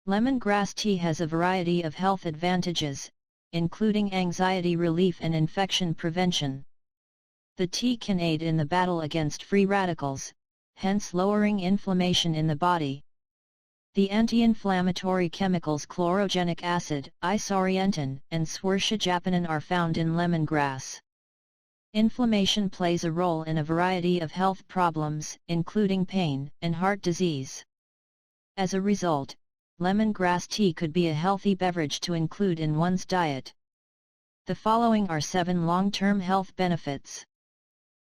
Lemongrass tea has a variety of health advantages, including anxiety relief and infection prevention. The tea can aid in the battle against free radicals, hence lowering inflammation in the body. The anti-inflammatory chemicals chlorogenic acid, isoorientin, and swertiajaponin are found in lemongrass. Inflammation plays a role in a variety of health problems, including pain and heart disease. As a result, lemongrass tea could be a healthy beverage to include in one's diet. The following are 7 long-term health benefits.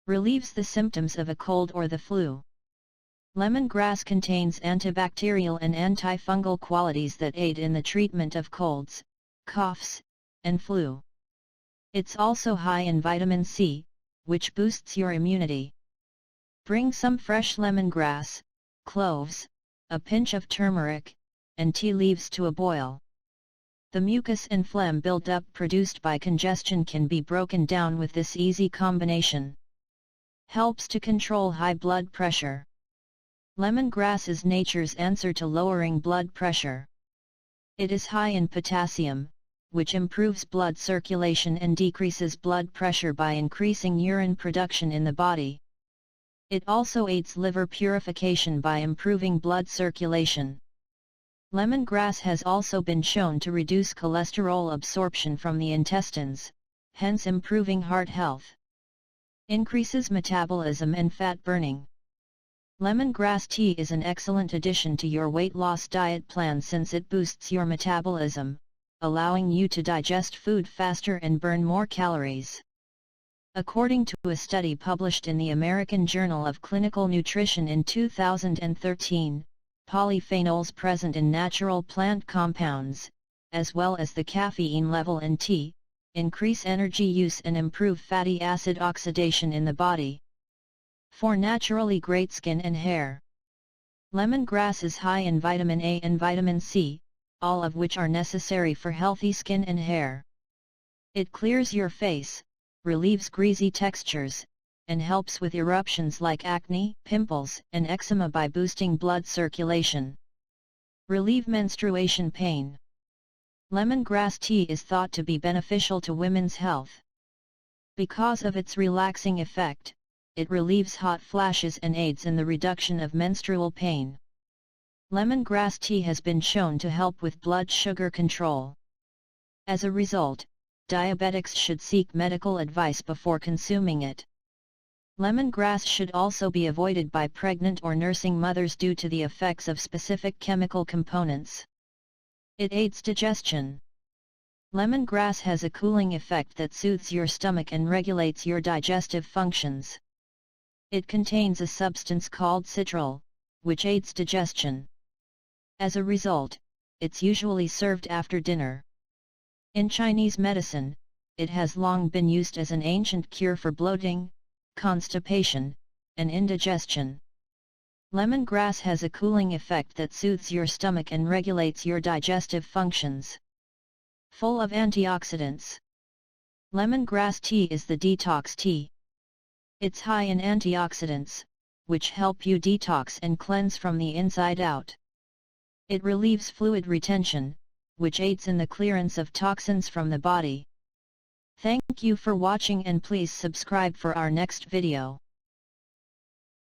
Relieves the symptoms of a cold or the flu. Lemongrass contains antibacterial and antifungal qualities that aid in the treatment of colds, coughs, and flu. It's also high in vitamin C, which boosts your immunity. Bring some fresh lemongrass, cloves, a pinch of turmeric, and tea leaves to a boil. The mucus and phlegm buildup produced by congestion can be broken down with this easy combination. Helps to control high blood pressure. Lemongrass is nature's answer to lowering blood pressure. It is high in potassium, which improves blood circulation and decreases blood pressure by increasing urine production in the body. It also aids liver purification by improving blood circulation. Lemongrass has also been shown to reduce cholesterol absorption from the intestines, hence improving heart health. Increases metabolism and fat burning. Lemongrass tea is an excellent addition to your weight loss diet plan since it boosts your metabolism, allowing you to digest food faster and burn more calories. According to a study published in the American Journal of Clinical Nutrition in 2013, polyphenols present in natural plant compounds, as well as the caffeine level in tea, increase energy use and improve fatty acid oxidation in the body. For naturally great skin and hair. Lemongrass is high in vitamin A and vitamin C, all of which are necessary for healthy skin and hair. It clears your face, relieves greasy textures, and helps with eruptions like acne, pimples, and eczema by boosting blood circulation. Relieve menstruation pain. Lemongrass tea is thought to be beneficial to women's health. Because of its relaxing effect, it relieves hot flashes and aids in the reduction of menstrual pain. Lemongrass tea has been shown to help with blood sugar control. As a result, diabetics should seek medical advice before consuming it. Lemongrass should also be avoided by pregnant or nursing mothers due to the effects of specific chemical components. It aids digestion. Lemongrass has a cooling effect that soothes your stomach and regulates your digestive functions. It contains a substance called citrol, which aids digestion. As a result, it's usually served after dinner. In Chinese medicine, it has long been used as an ancient cure for bloating, constipation, and indigestion. Lemongrass has a cooling effect that soothes your stomach and regulates your digestive functions. Full of antioxidants. Lemongrass tea is the detox tea. It's high in antioxidants, which help you detox and cleanse from the inside out. It relieves fluid retention, which aids in the clearance of toxins from the body. Thank you for watching and please subscribe for our next video.